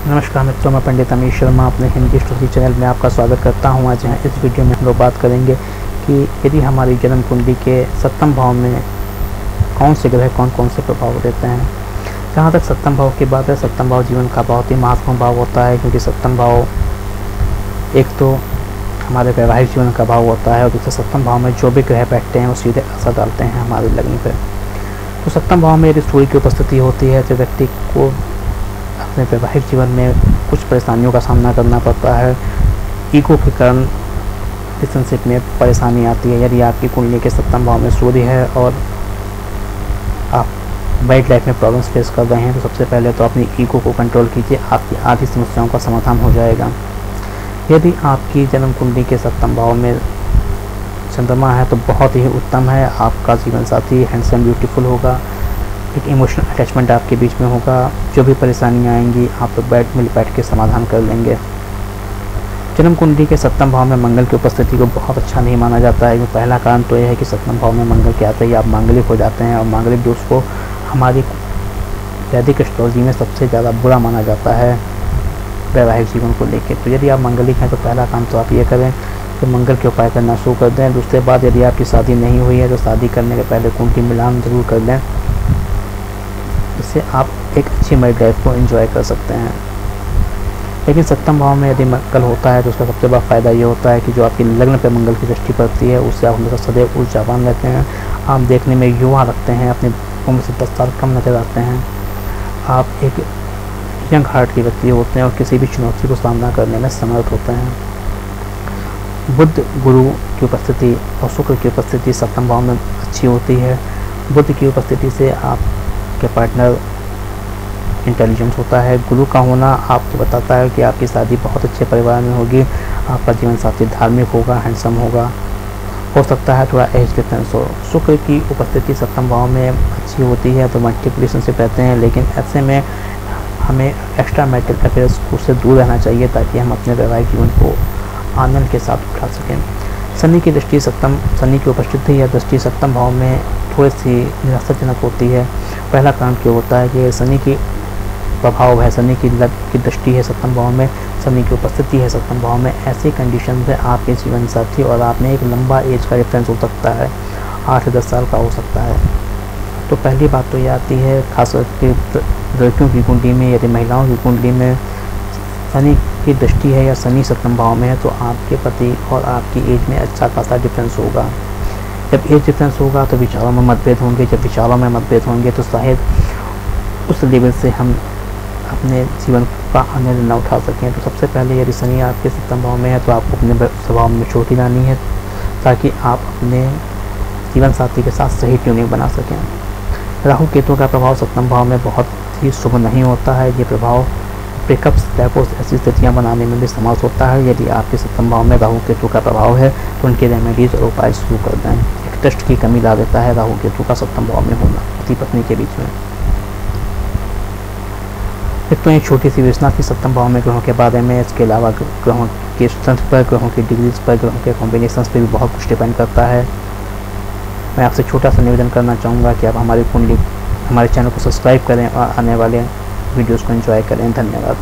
नमस्कार मित्रों, मैं पंडित अमित शर्मा अपने हिंदी स्टोरी चैनल में आपका स्वागत करता हूं। आज यहाँ इस वीडियो में हम लोग बात करेंगे कि यदि हमारी जन्म कुंडली के सप्तम भाव में कौन से ग्रह कौन कौन से प्रभाव देते हैं। जहाँ तक सप्तम भाव की बात है, सप्तम भाव जीवन का बहुत ही महत्वपूर्ण भाव होता है, क्योंकि सप्तम भाव एक तो हमारे वैवाहिक जीवन का भाव होता है और दूसरे सप्तम भाव में जो भी ग्रह बैठते हैं वो सीधे असर डालते हैं हमारे लग्न पर। तो सप्तम भाव में यदि सूर्य की उपस्थिति होती है तो व्यक्ति को अपने वैवाहिक जीवन में कुछ परेशानियों का सामना करना पड़ता है। ईगो के कारण रिलेशनशिप में परेशानी आती है। यदि आपकी कुंडली के सप्तम भाव में सूर्य है और आप वाइल्ड लाइफ में प्रॉब्लम्स फेस कर रहे हैं तो सबसे पहले तो अपनी ईगो को कंट्रोल कीजिए, आपकी आधी समस्याओं का समाधान हो जाएगा। यदि आपकी जन्म कुंडली के सप्तम भाव में चंद्रमा है तो बहुत ही उत्तम है। आपका जीवन साथी हैंडसम ब्यूटीफुल होगा, एक इमोशनल अटैचमेंट आपके बीच में होगा। जो भी परेशानियां आएंगी आप तो मिल बैठ के समाधान कर लेंगे। जन्म कुंडली के सप्तम भाव में मंगल की उपस्थिति को बहुत अच्छा नहीं माना जाता है। पहला कारण तो यह है कि सप्तम भाव में मंगल के आते ही आप मांगलिक हो जाते हैं और मांगलिक दोष को हमारी वैदिक एस्ट्रोलॉजी में सबसे ज़्यादा बुरा माना जाता है वैवाहिक जीवन को लेकर। तो यदि आप मांगलिक हैं तो पहला काम तो आप ये करें कि मंगल के उपाय करना शुरू कर दें। दूसरे बात, यदि आपकी शादी नहीं हुई है तो शादी करने के पहले कुंडली मिलान जरूर कर लें। इससे आप एक अच्छी मैरिड लाइफ को एंजॉय कर सकते हैं। लेकिन सप्तम भाव में यदि मंगल होता है तो उसका सबसे बड़ा फ़ायदा ये होता है कि जो आपकी लग्न पर मंगल की दृष्टि पड़ती है उससे आप हमेशा सदैव ऊर्जावान रहते हैं। आप देखने में युवा लगते हैं, अपनी उम्र से 10 साल कम नजर आते हैं। आप एक यंग हार्ट के व्यक्ति होते हैं और किसी भी चुनौती को सामना करने में समर्थ होते हैं। बुध गुरु की उपस्थिति और शुक्र की उपस्थिति सप्तम भाव में अच्छी होती है। बुध की उपस्थिति से आपके पार्टनर इंटेलिजेंस होता है। गुरु का होना आपको बताता है कि आपकी शादी बहुत अच्छे परिवार में होगी। आपका जीवन साथी धार्मिक होगा, हैंडसम होगा, हो सकता है थोड़ा एज डिफरेंस हो। शुक्र की उपस्थिति सप्तम भाव में अच्छी होती है तो मल्टीपल रिलेशनशिप रहते हैं, लेकिन ऐसे में हमें एक्स्ट्रा मैरिटल अफेयर्स से दूर रहना चाहिए ताकि हम अपने वैवाहिक जीवन को आनंद के साथ उठा सकें। शनि की दृष्टि शनि की उपस्थिति या दृष्टि सप्तम भाव में थोड़ी सी निराशाजनक होती है। पहला कारण क्यों होता है कि शनि की प्रभाव है, शनि की दृष्टि है सप्तम भाव में, शनि की उपस्थिति है सप्तम भाव में। ऐसी कंडीशन में आपके जीवन साथी और आप में एक लंबा एज का डिफरेंस हो सकता है, 8 से 10 साल का हो सकता है। तो पहली बात तो ये आती है, खासकर लड़कियों की कुंडली में यदि महिलाओं की कुंडली में शनि की दृष्टि है या शनि सप्तम भाव में है तो आपके पति और आपकी एज में अच्छा खासा डिफरेंस होगा। जब एज डिफरेंस होगा तो विचारों में मतभेद होंगे। जब विचारों में मतभेद होंगे तो शायद उस लेवल से हम अपने जीवन का आनंद न उठा सकें। तो सबसे पहले यदि शनि आपके सप्तम भाव में है तो आपको अपने स्वभाव में चोटी लानी है ताकि आप अपने जीवन साथी के साथ सही ट्यूनिंग बना सकें। राहु केतु का प्रभाव सप्तम भाव में बहुत ही शुभ नहीं होता है। ये प्रभाव ब्रेकअप्स, डाइवोर्स ऐसी स्थितियाँ बनाने में भी समर्थ होता है। यदि आपके सप्तम भाव में राहु केतु का प्रभाव है तो उनके रेमेडीज और उपाय शुरू कर दें। एक ट्रस्ट की कमी ला देता है राहु केतु का सप्तम भाव में होना पति पत्नी के बीच में। एक तो एक छोटी सी विवेचना थी सप्तम भाव में ग्रहों के बारे में। इसके अलावा ग्रहों के स्ट्रेंथ पर, ग्रहों की डिग्रीज पर, ग्रहों के कॉम्बिनेशंस पर भी बहुत कुछ डिपेंड करता है। मैं आपसे छोटा सा निवेदन करना चाहूँगा कि आप हमारे चैनल को सब्सक्राइब करें और आने वाले वीडियोज़ को एंजॉय करें। धन्यवाद।